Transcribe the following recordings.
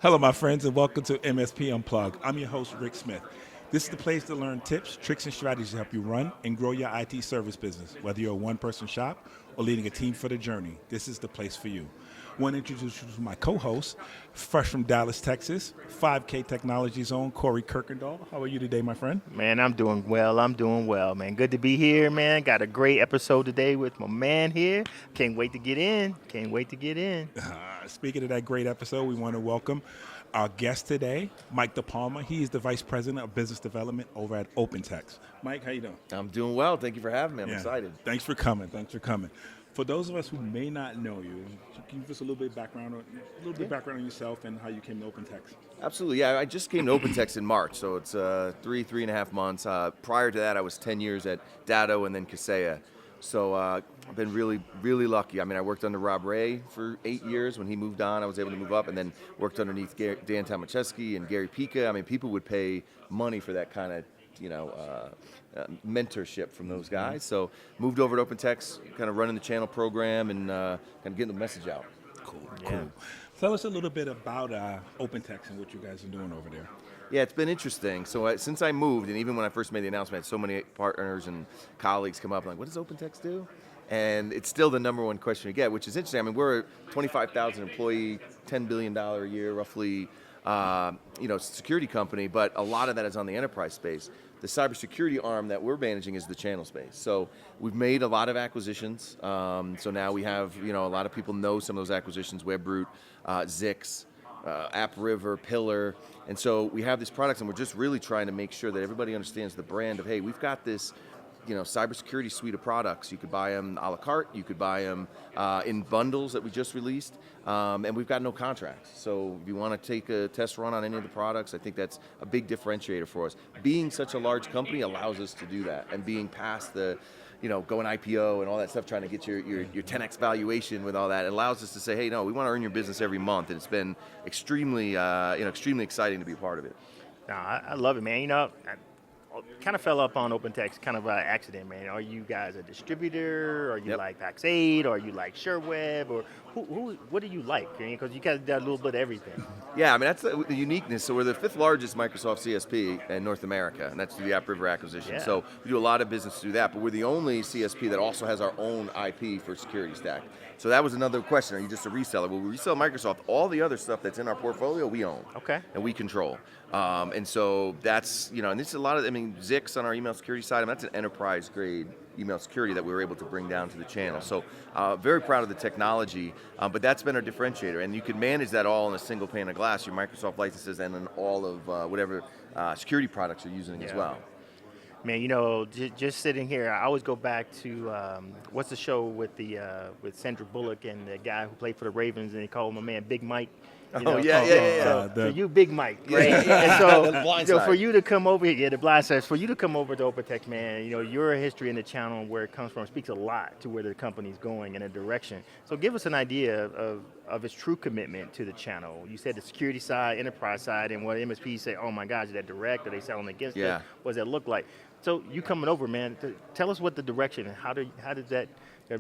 Hello, my friends, and welcome to MSP Unplugged. I'm your host, Rick Smith. This is the place to learn tips, tricks, and strategies to help you run and grow your IT service business. Whether you're a one-person shop or leading a team for the journey, this is the place for you. I want to introduce you to my co-host, fresh from Dallas, Texas, 5K Technologies own Corey Kirkendoll. How are you today, my friend? Man, I'm doing well, man. Good to be here, man. Got a great episode today with my man here. Can't wait to get in. Speaking of that great episode, we want to welcome our guest today, Mike DePalma. He is the Vice President of Business Development over at OpenText. Mike, how you doing? I'm doing well. Thank you for having me. I'm excited. Thanks for coming. For those of us who may not know you, can you give us a little bit of background on yourself and how you came to OpenText? Absolutely. Yeah, I just came to OpenText in March, so it's three and a half months. Prior to that, I was 10 years at Datto and then Kaseya. So I've been really, really lucky. I mean, I worked under Rob Ray for 8 years. When he moved on, I was able to move up and then worked underneath Dan Tomaszewski and Gary Pica. I mean, people would pay money for that kind of, mentorship from those guys. So moved over to OpenText, kind of running the channel program and kind of getting the message out. Cool. Tell us a little bit about OpenText and what you guys are doing over there. Yeah, it's been interesting. So since I moved, and even when I first made the announcement, I had so many partners and colleagues come up and like, what does OpenText do? And it's still the number one question you get, which is interesting. I mean, we're a 25,000 employee, $10 billion a year, roughly, security company, but a lot of that is on the enterprise space. The cybersecurity arm that we're managing is the channel space. So we've made a lot of acquisitions. So now we have, a lot of people know some of those acquisitions, WebRoot, Zix, AppRiver, Pillar. And so we have these products and we're just really trying to make sure that everybody understands the brand of, hey, we've got this cybersecurity suite of products. You could buy them a la carte, you could buy them in bundles that we just released, and we've got no contracts. So if you want to take a test run on any of the products, I think that's a big differentiator for us. Being such a large company allows us to do that, and being past the going IPO and all that stuff, trying to get your 10x valuation with all that, it allows us to say, hey, no, we want to earn your business every month, and it's been extremely exciting to be a part of it. No, I love it, man. I kind of fell up on OpenText, kind of an accident, man. Are you guys a distributor? Are you like Pax8? Or are you like SureWeb? Or what do you like? Because you guys do a little bit of everything. Yeah, I mean, that's the uniqueness. So we're the 5th largest Microsoft CSP in North America, and that's through the AppRiver acquisition. Yeah. So we do a lot of business through that, but we're the only CSP that also has our own IP for security stack. So that was another question. Are you just a reseller? Well, we resell Microsoft. All the other stuff that's in our portfolio, we own. Okay. And we control. And so that's, and this is a lot of, Zix on our email security side, that's an enterprise grade email security that we were able to bring down to the channel. So very proud of the technology, but that's been our differentiator. And you can manage that all in a single pane of glass, your Microsoft licenses and then all of whatever security products you're using as well. Man, just sitting here, I always go back to what's the show with Sandra Bullock and the guy who played for the Ravens, and he called my man Big Mike. Yeah. So you Big Mike, right? And so for you to come over here, the blind side, for you to come over to OpenText, man, your history in the channel and where it comes from speaks a lot to where the company's going in a direction. So give us an idea of its true commitment to the channel. You said the security side, enterprise side, and what MSPs say, oh my gosh, is that direct? Are they selling against it? What does that look like? So you coming over, man, tell us what the direction and how does that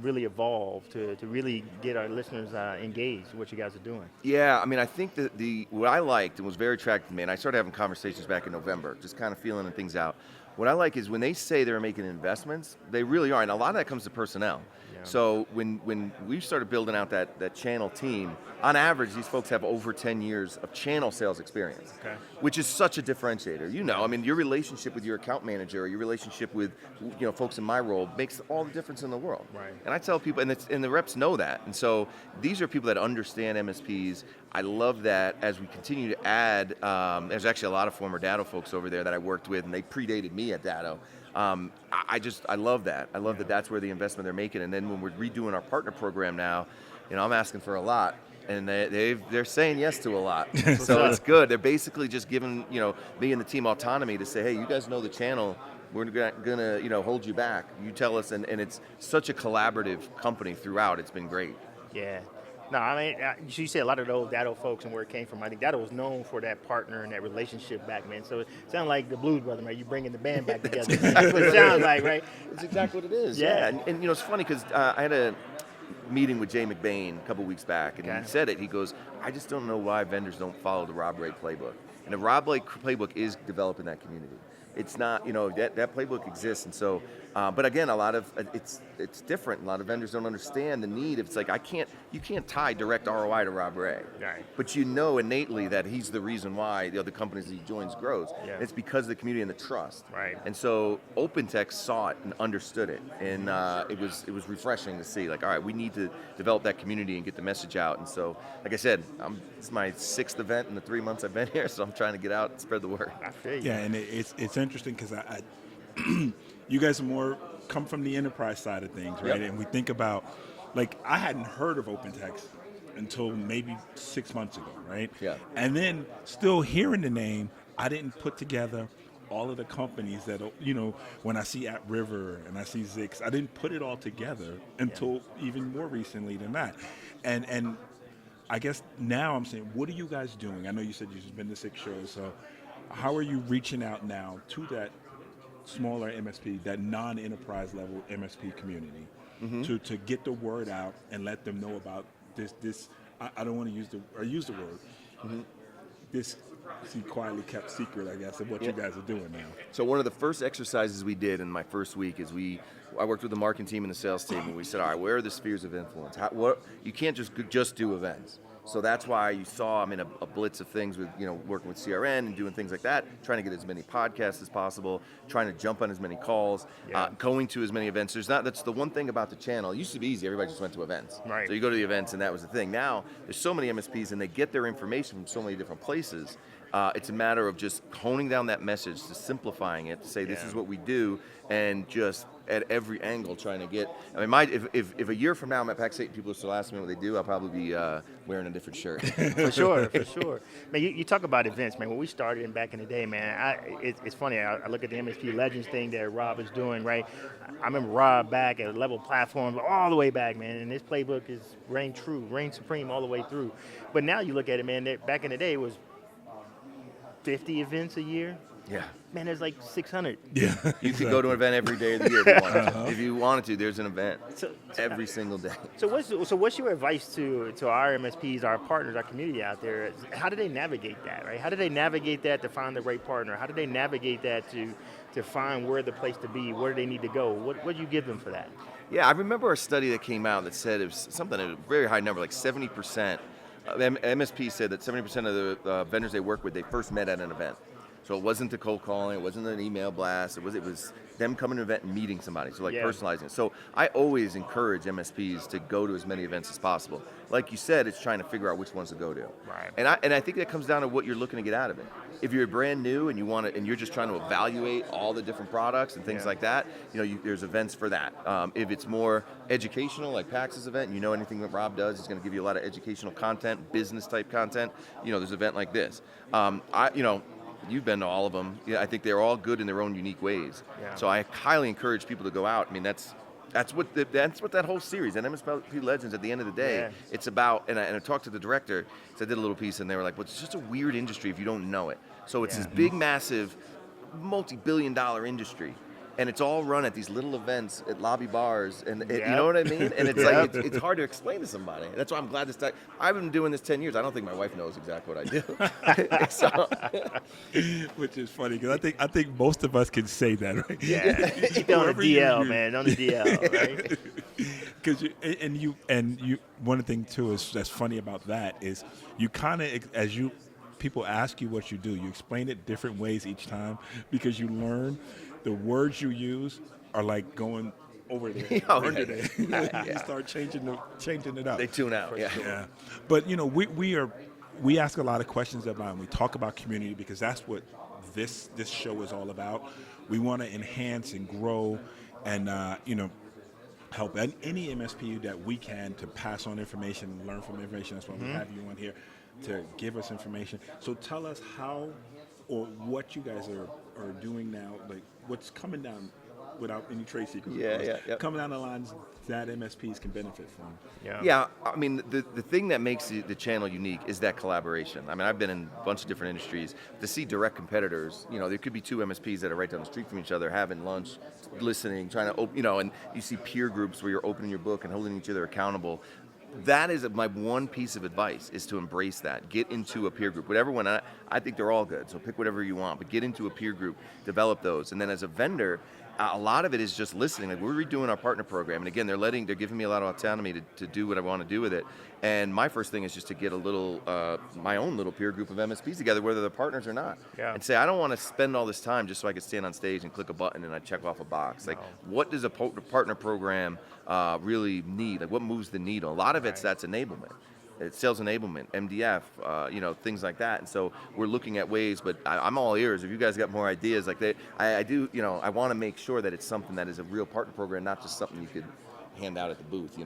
really evolve to really get our listeners engaged in what you guys are doing? Yeah, I think that what I liked and was very attractive to me, and I started having conversations back in November, just kind of feeling things out. What I like is when they say they're making investments, they really are, and a lot of that comes to personnel. Yeah. So when we started building out that channel team, on average, these folks have over 10 years of channel sales experience, which is such a differentiator. Your relationship with your account manager or your relationship with folks in my role makes all the difference in the world. Right. And I tell people, and the reps know that. And so these are people that understand MSPs. I love that as we continue to add, there's actually a lot of former Datto folks over there that I worked with, and they predated me at Datto. I love that. I love that that's where the investment they're making. And then when we're redoing our partner program now, I'm asking for a lot. And they're saying yes to a lot, so it's good. They're basically just giving me and the team autonomy to say, hey, you guys know the channel. We're gonna hold you back. You tell us, and it's such a collaborative company throughout. It's been great. Yeah. No, you said a lot of those Datto folks and where it came from. I think Datto was known for that partner and that relationship back, man. So it sounds like the Blues Brothers, man. You bringing the band back together. That's what it sounds like, right? It's exactly what it is. Yeah. And it's funny because I had meeting with Jay McBain a couple weeks back, and he said it. He goes, I just don't know why vendors don't follow the Rob Ray playbook. And the Rob Ray playbook is developing that community. It's not, that playbook exists, and so, but again, a lot of it's different. A lot of vendors don't understand the need. It's like you can't tie direct ROI to Rob Ray, right. But you know innately that he's the reason why the other companies that he joins grows. Yeah. It's because of the community and the trust, right? And so OpenText saw it and understood it, and it was refreshing to see. Like, all right, we need to develop that community and get the message out. And so, like I said, it's my 6th event in the 3 months I've been here, so I'm trying to get out and spread the word. I feel you. Yeah, and it's interesting because I you guys are more come from the enterprise side of things, right? Yep. And we think about, like, I hadn't heard of OpenText until maybe 6 months ago, right? Yeah. And then still hearing the name, I didn't put together all of the companies that, when I see AppRiver and I see Zix, I didn't put it all together until even more recently than that. And I guess now I'm saying, what are you guys doing? I know you said you've been to 6 shows, so how are you reaching out now to that smaller MSP, that non-enterprise level MSP community, to get the word out and let them know about this? I don't want to use the word. This quietly kept secret, I guess, of what you guys are doing now. So one of the first exercises we did in my first week is I worked with the marketing team and the sales team, and we said, all right, where are the spheres of influence? You can't just do events. So that's why you saw I'm in a blitz of things with, working with CRN and doing things like that, trying to get as many podcasts as possible, trying to jump on as many calls, going to as many events. That's the one thing about the channel. It used to be easy. Everybody just went to events. Right. So you go to the events and that was the thing. Now there's so many MSPs and they get their information from so many different places. It's a matter of just honing down that message, to simplifying it, to say this is what we do, and just at every angle trying to get. I mean, if a year from now I'm at PAX 8 and people are still asking me what they do, I'll probably be wearing a different shirt. For sure. Man, you talk about events, man. When we started back in the day, man, it's funny. I look at the MSP Legends thing that Rob is doing, right? I remember Rob back at Level Platforms all the way back, man, and this playbook is reign supreme all the way through. But now you look at it, man, back in the day it was 50 events a year. Yeah. Man, there's like 600. Yeah. You could go to an event every day of the year if you wanted to. If you wanted to, there's an event every single day. So what's your advice to our MSPs, our partners, our community out there? How do they navigate that, right? How do they navigate that to find the right partner? How do they navigate that to find where the place to be? Where do they need to go? What do you give them for that? Yeah, I remember a study that came out that said it was something at a very high number, like 70%. MSP said that 70% of the vendors they work with, they first met at an event. So it wasn't the cold calling, it wasn't an email blast, it was them coming to an event and meeting somebody, so personalizing it. So I always encourage MSPs to go to as many events as possible. Like you said, it's trying to figure out which ones to go to. Right. And I think that comes down to what you're looking to get out of it. If you're brand new and and you're just trying to evaluate all the different products and things like that, there's events for that. If it's more educational, like PAX's event, and anything that Rob does, he's going to give you a lot of educational content, business type content. There's an event like this. You've been to all of them. Yeah, I think they're all good in their own unique ways. Yeah. So I highly encourage people to go out. I mean, that's what that whole series, and MSP Legends, at the end of the day, it's about. And I talked to the director. So I did a little piece, and they were like, "Well, it's just a weird industry if you don't know it." So it's this big, massive, multi-billion-dollar industry. And it's all run at these little events at lobby bars, and you know what I mean? And it's like it's hard to explain to somebody. That's why I'm glad this. I've been doing this 10 years. I don't think my wife knows exactly what I do. Which is funny because I think most of us can say that, right? Yeah, keep it on the DL, man, on the DL, right? Because you one thing too is that's funny about that is you kind of people ask you what you do, you explain it different ways each time because you learn. The words you use are like going over there, under there. You start changing it up. They tune out. Yeah. But we ask a lot of questions about, and we talk about community because that's what this show is all about. We want to enhance and grow, and help any MSP that we can to pass on information and learn from information. That's why we have you on here to give us information. So tell us how or what you guys are doing now, like what's coming down without any trade secrets. Yeah. Coming down the lines that MSPs can benefit from. Yeah, I mean, the thing that makes the channel unique is that collaboration. I mean, I've been in a bunch of different industries. To see direct competitors, there could be two MSPs that are right down the street from each other, having lunch, listening, trying to, and you see peer groups where you're opening your book and holding each other accountable. That is my one piece of advice, is to embrace that. Get into a peer group. Whatever one, I think they're all good, so pick whatever you want, but get into a peer group, develop those. And then as a vendor, a lot of it is just listening. Like, we're redoing our partner program, and again, they're giving me a lot of autonomy to do what I want to do with it. And my first thing is just to get a little, my own little peer group of MSPs together, whether they're partners or not. And say, I don't want to spend all this time just so I can stand on stage and click a button and I check off a box. Like, what does a partner program really need? Like, what moves the needle? A lot of that's enablement. It's sales enablement, MDF, things like that. And so we're looking at ways, but I'm all ears. If you guys got more ideas, like I do, I want to make sure that it's something that is a real partner program, not just something you could hand out at the booth,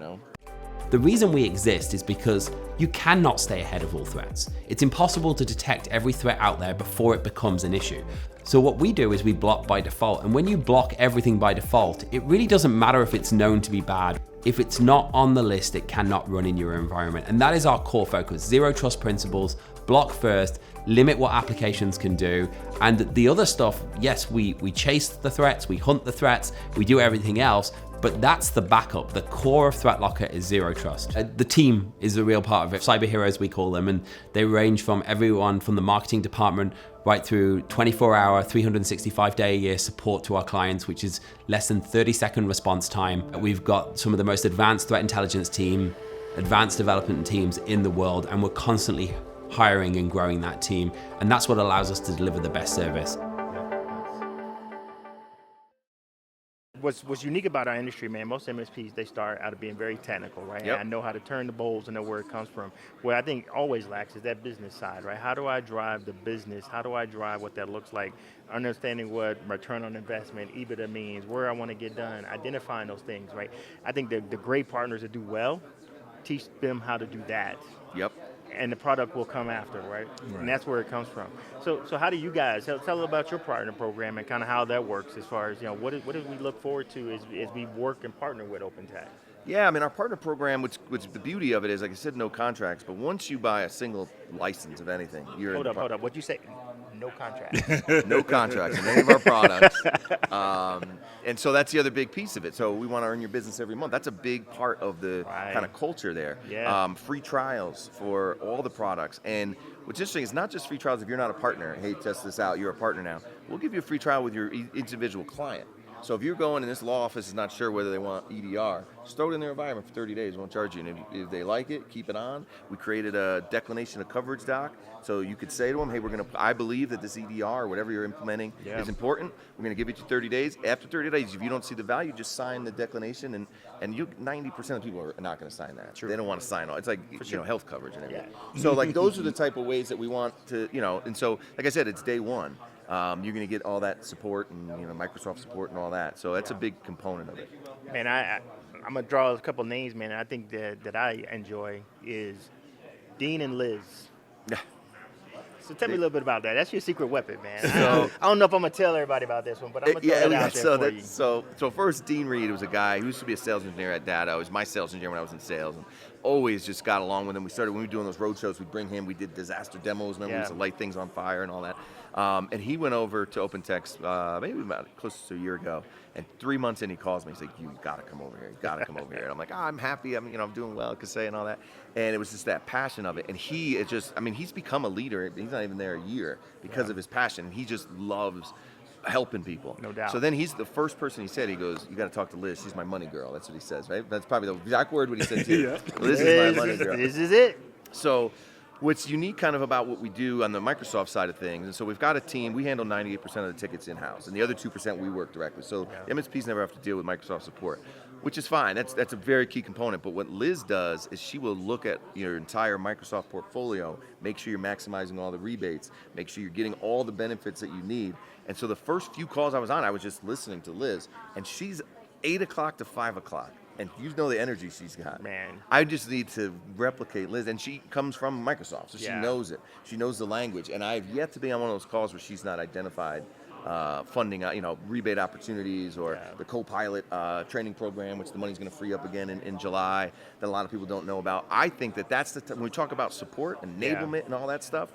The reason we exist is because you cannot stay ahead of all threats. It's impossible to detect every threat out there before it becomes an issue. So what we do is we block by default. And when you block everything by default, it really doesn't matter if it's known to be bad. If it's not on the list, it cannot run in your environment. And that is our core focus. Zero trust principles, block first, limit what applications can do. And the other stuff, yes, we chase the threats, we hunt the threats, we do everything else, but that's the backup. The core of ThreatLocker is zero trust. The team is a real part of it. Cyber heroes, we call them, and they range from everyone from the marketing department right through 24-hour, 365-day-a-year support to our clients, which is less than 30-second response time. We've got some of the most advanced threat intelligence team, advanced development teams in the world, and we're constantly hiring and growing that team, and that's what allows us to deliver the best service. What's unique about our industry, man, most MSPs, they start out of being very technical, right? Yep. And I know how to turn the bowls and know where it comes from. What I think always lacks is that business side, right? How do I drive the business? How do I drive what that looks like? Understanding what return on investment, EBITDA means, where I want to get done, identifying those things, right? I think the great partners that do well, teach them how to do that. Yep. And the product will come after, right? And that's where it comes from. So how do you guys, tell about your partner program and kind of how that works as far as, what do we look forward to as we work and partner with OpenText? Yeah, I mean, our partner program, which the beauty of it is, like I said, no contracts, but once you buy a single license of anything, you're Hold up. What'd you say? No contracts. No contracts in any of our products. And so that's the other big piece of it. So we want to earn your business every month. That's a big part of the kind of culture there. Yeah. Free trials for all the products. And what's interesting is not just free trials if you're not a partner. Hey, test this out. You're a partner now. We'll give you a free trial with your individual client. So if you're going and this law office is not sure whether they want EDR, just throw it in their environment for 30 days, won't charge you. And if they like it, keep it on. We created a declination of coverage doc. So you could say to them, hey, I believe that this EDR or whatever you're implementing is important. We're going to give it to 30 days. After 30 days, if you don't see the value, just sign the declination. And 90% of people are not going to sign that. True. They don't want to sign all. It's like health coverage and everything. Yeah. So like those are the type of ways that we want to, and so like I said, it's day one. You're going to get all that support and Microsoft support and all that. So that's a big component of it. Man, I'm going to draw a couple names, man. I think that I enjoy is Dean and Liz. So tell me a little bit about that. That's your secret weapon, man. I don't know if I'm going to tell everybody about this one, but I'm going to throw it out there for you. So first, Dean Reed was a guy who used to be a sales engineer at Data. He was my sales engineer when I was in sales. And always just got along with him. When we were doing those road shows, we'd bring him. We did disaster demos. Remember, we used to light things on fire and all that. And he went over to OpenText maybe about close to a year ago. And 3 months in, he calls me. He's like, "You got to come over here. You got to come over here." And I'm like, "I'm happy. I'm doing well, Kasey and all that." And it was just that passion of it. And he's become a leader. He's not even there a year because of his passion. He just loves helping people. No doubt. So then he's the first person he said, he goes, "You got to talk to Liz. She's my money girl." That's what he says, right? That's probably the exact word what he said to you. Liz is my money girl. This is it. So what's unique kind of about what we do on the Microsoft side of things, and so we've got a team, we handle 98% of the tickets in-house, and the other 2% we work directly. So MSPs never have to deal with Microsoft support, which is fine. That's a very key component. But what Liz does is she will look at your entire Microsoft portfolio, make sure you're maximizing all the rebates, make sure you're getting all the benefits that you need. And so the first few calls I was on, I was just listening to Liz, and she's 8 o'clock to 5 o'clock. And you know the energy she's got. Man. I just need to replicate Liz. And she comes from Microsoft, so she knows it. She knows the language. And I have yet to be on one of those calls where she's not identified funding, rebate opportunities, or the co-pilot training program, which the money's going to free up again in July, that a lot of people don't know about. I think that's when we talk about support, enablement, and all that stuff,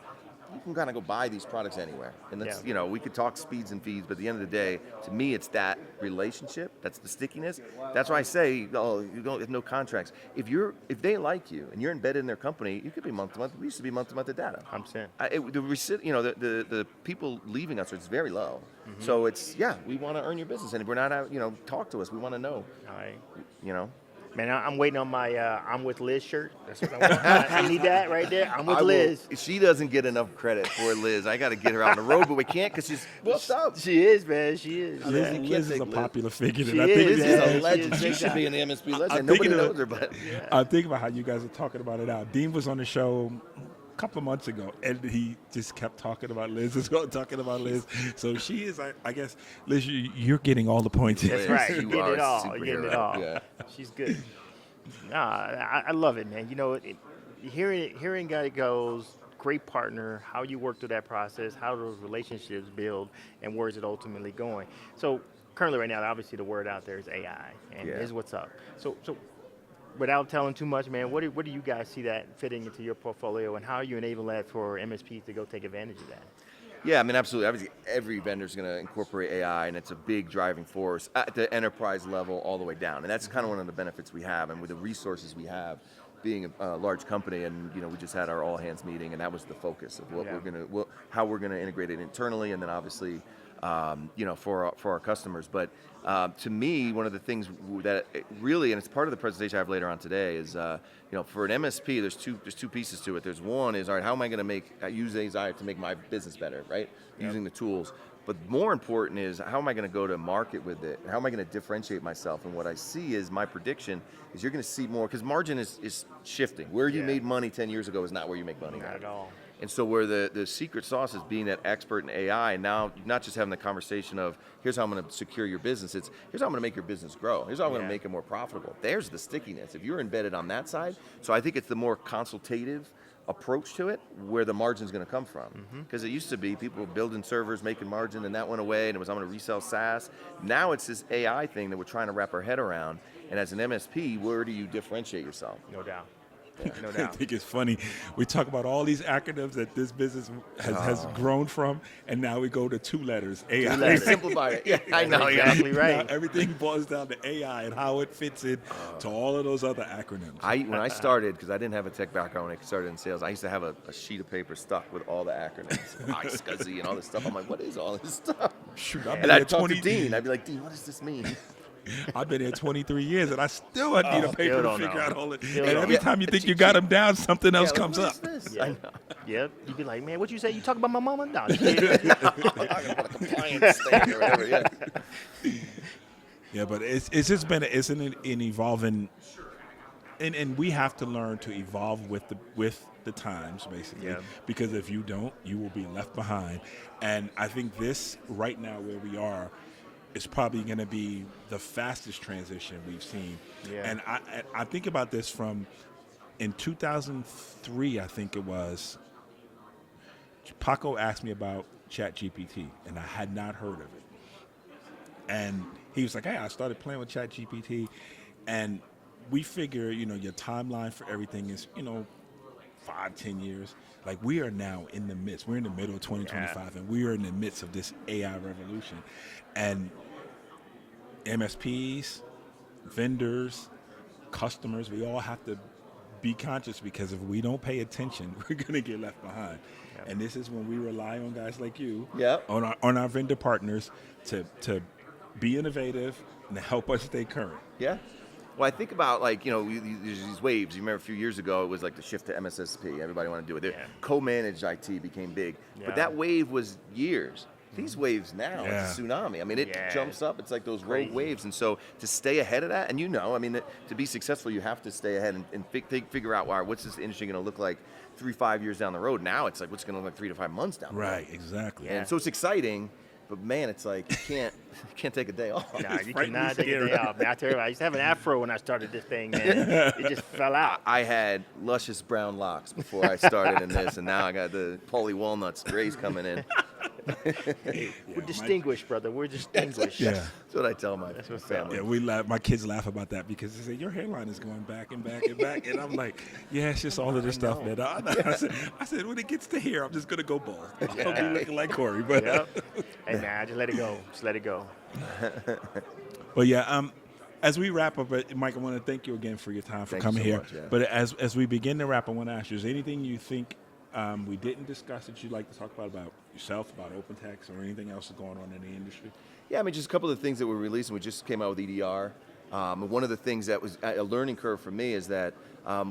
you can kind of go buy these products anywhere. And that's, we could talk speeds and feeds, but at the end of the day, to me, it's that relationship, that's the stickiness. That's why I say, you don't have no contracts. If they like you and you're embedded in their company, you could be month to month. We used to be month to month of data. 100%. The people leaving us, it's very low. Mm-hmm. So it's, we want to earn your business. And if we're not, talk to us. We want to know. All right. Man, I'm waiting on my I'm with Liz shirt. That's what I want. I need that right there. I'm with Liz. She doesn't get enough credit for Liz. I got to get her out on the road, but we can't because she's what's up. She is, man. She is. Liz is a popular figure. She is. Liz is a legend. She should be in the MSP legend. Nobody knows her, but I'm thinking about how you guys are talking about it now. Dean was on the show a couple of months ago, and he just kept talking about Liz. So she is, I guess, Liz, you're getting all the points. That's right. You're getting it all. You're getting it all. Yeah. She's good. I love it, man. Hearing how it goes, great partner, how you work through that process, how those relationships build, and where is it ultimately going. So currently right now, obviously the word out there is AI, and is what's up. So without telling too much, man, what do you guys see that fitting into your portfolio, and how are you enabling that for MSPs to go take advantage of that? Yeah, I mean, absolutely. Obviously, every vendor is going to incorporate AI, and it's a big driving force at the enterprise level all the way down. And that's kind of one of the benefits we have, and with the resources we have, being a large company, and we just had our all hands meeting, and that was the focus of how we're going to integrate it internally, and then obviously, for our customers. But to me, one of the things that really, and it's part of the presentation I have later on today, is for an MSP, there's two pieces to it. There's one is, all right, how am I going to use AI to make my business better, right? Using the tools. But more important is, how am I going to go to market with it? How am I going to differentiate myself? And what I see is, my prediction is you're going to see more, because margin is shifting. Where you made money 10 years ago is not where you make money now. Not at all. And so where the secret sauce is being that expert in AI, and now not just having the conversation of, here's how I'm going to secure your business, it's here's how I'm going to make your business grow. Here's how I'm going to make it more profitable. There's the stickiness. If you're embedded on that side, so I think it's the more consultative approach to it where the margin's going to come from. Because it used to be people were building servers, making margin, and that went away, and it was, I'm going to resell SaaS. Now it's this AI thing that we're trying to wrap our head around, and as an MSP, where do you differentiate yourself? No doubt. No I doubt. think it's funny. We talk about all these acronyms that this business has grown from, and now we go to 2 letters, AI. They simplify it. Yeah, I know. Exactly right. Now everything boils down to AI and how it fits in to all of those other acronyms. When I started, because I didn't have a tech background when I started in sales, I used to have a sheet of paper stuck with all the acronyms, SCSI and all this stuff. I'm like, what is all this stuff? Shoot, and I'd talk to Dean. I'd be like, Dean, what does this mean? I've been here 23 years, and I still need a paper to figure out all it. And don't every time you think you got them down, something else comes up. Yeah. Yep. You'd be like, man, what you say? You talk about my mama? No. I got a compliance thing or whatever. Yeah, but it's just been an evolving, and we have to learn to evolve with the times, basically. Yeah. Because if you don't, you will be left behind. And I think this right now where we are is probably going to be the fastest transition we've seen. Yeah. And I think about this from in 2003, I think it was. Paco asked me about ChatGPT, and I had not heard of it. And he was like, hey, I started playing with ChatGPT, and we figure, your timeline for everything is, 5-10 years. Like, we are now in the midst. We're in the middle of 2025, and we are in the midst of this AI revolution. And MSPs, vendors, customers, we all have to be conscious, because if we don't pay attention, we're going to get left behind. Yep. And this is when we rely on guys like you, on our vendor partners, to be innovative and help us stay current. Yeah. Well, I think about, there's these waves. You remember a few years ago, it was like the shift to MSSP. Everybody wanted to do it. Yeah. Co-managed IT became big. Yeah. But that wave was years. These waves now, it's a tsunami. I mean, it jumps up. It's like those rogue waves. And so to stay ahead of that, and to be successful, you have to stay ahead and figure out, what's this industry going to look like 3-5 years down the road? Now it's like, what's going to look like 3 to 5 months down the road? Right, exactly. And so it's exciting. But man, it's like you can't take a day off. Nah, you cannot take a day off. Man, I tell you, I used to have an afro when I started this thing, man. It just fell out. I had luscious brown locks before I started in this, and now I got the Paulie Walnuts grays coming in. We're distinguished, brother. We're distinguished. Yeah. That's what I tell my family. Yeah, we laugh. My kids laugh about that because they say your hairline is going back and back and back, and I'm like, yeah, it's just all of this stuff, man. I said when it gets to here, I'm just gonna go bald. I'll be looking like Corey, but Hey man, just let it go. Just let it go. Well, yeah. As we wrap up, Mike, I want to thank you again for your time for coming here. Much, yeah. But as we begin to wrap, I want to ask you: is there anything you think we didn't discuss that you'd like to talk about yourself, about OpenText, or anything else that's going on in the industry? Yeah, I mean, just a couple of things that we're releasing. We just came out with EDR. One of the things that was a learning curve for me is that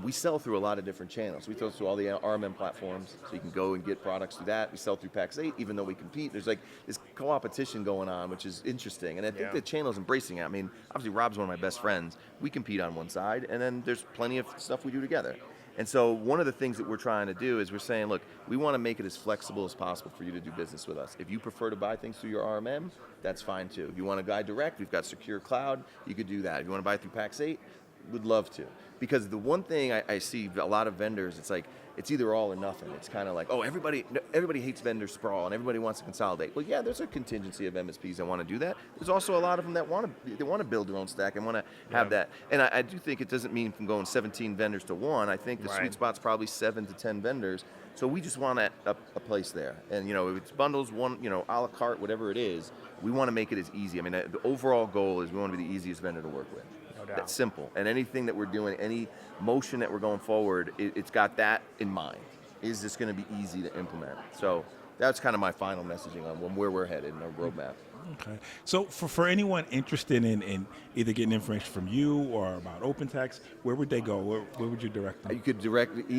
we sell through a lot of different channels. We sell through all the RMM platforms, so you can go and get products through that. We sell through PAX 8, even though we compete. There's like this co-opetition going on, which is interesting. And I think the channel's embracing it. I mean, obviously Rob's one of my best friends. We compete on one side, and then there's plenty of stuff we do together. And so one of the things that we're trying to do is we're saying, look, we want to make it as flexible as possible for you to do business with us. If you prefer to buy things through your RMM, that's fine too. If you want to buy direct, we've got secure cloud, you could do that. If you want to buy through PAX 8, would love to. Because the one thing I see a lot of vendors, it's like, it's either all or nothing. It's kind of like, oh, everybody hates vendor sprawl and everybody wants to consolidate. Well, yeah, there's a contingency of MSPs that want to do that. There's also a lot of them that want to build their own stack and want to have that. And I do think it doesn't mean from going 17 vendors to one. I think the sweet spot's probably 7 to 10 vendors. So we just want a place there. And if it's bundles, one, a la carte, whatever it is, we want to make it as easy. I mean, the overall goal is we want to be the easiest vendor to work with. That's simple. And anything that we're doing, any motion that we're going forward, it's got that in mind. Is this going to be easy to implement? So that's kind of my final messaging on where we're headed in our roadmap. Okay. So for anyone interested in either getting information from you or about OpenText, where would they go? Where would you direct them? You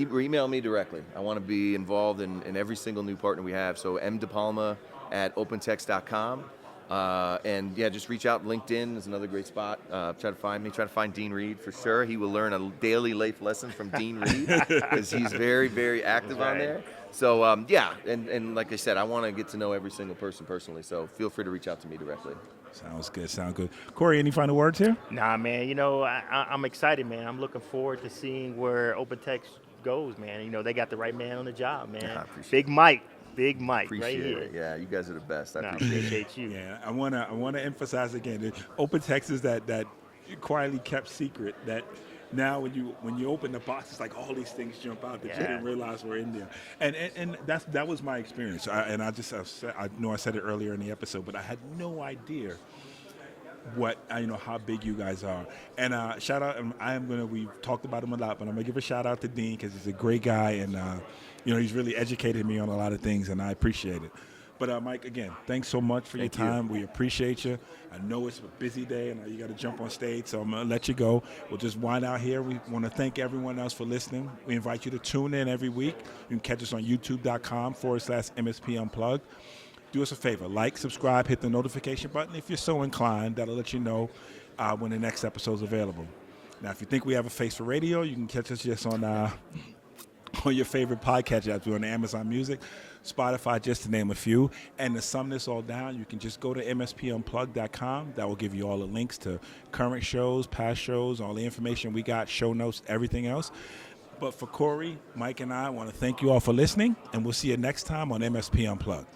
could email me directly. I want to be involved in every single new partner we have. So mdePalma@opentext.com. And yeah, just reach out. LinkedIn is another great spot. Try to find me. Try to find Dean Reed for sure. He will learn a daily life lesson from Dean Reed because he's very, very active on there. So yeah, and like I said, I want to get to know every single person personally. So feel free to reach out to me directly. Sounds good. Sound good. Corey, any final words here? Nah, man. I'm excited, man. I'm looking forward to seeing where OpenText goes, man. They got the right man on the job, man. Yeah, Big Mike. Big Mike, appreciate right here. it. Yeah, you guys are the best. I appreciate you. Yeah, I wanna emphasize again that OpenText is that quietly kept secret that now when you open the box, it's like all these things jump out that you didn't realize were in there. And that was my experience. I know I said it earlier in the episode, but I had no idea how big you guys are. And shout out, we've talked about him a lot, but I'm gonna give a shout out to Dean because he's a great guy and he's really educated me on a lot of things and I appreciate it. But Mike, again, thanks so much for your time. We appreciate you. I know it's a busy day and you got to jump on stage, so I'm going to let you go. We'll just wind out here. We want to thank everyone else for listening. We invite you to tune in every week. You can catch us on youtube.com/MSP Unplugged. Do us a favor, like, subscribe, hit the notification button if you're so inclined. That'll let you know when the next episode's available. Now, if you think we have a face for radio, you can catch us just on your favorite podcast apps. We're on Amazon Music, Spotify, just to name a few. And to sum this all down, you can just go to MSPUnplugged.com. That will give you all the links to current shows, past shows, all the information we got, show notes, everything else. But for Corey, Mike, and I want to thank you all for listening, and we'll see you next time on MSP Unplugged.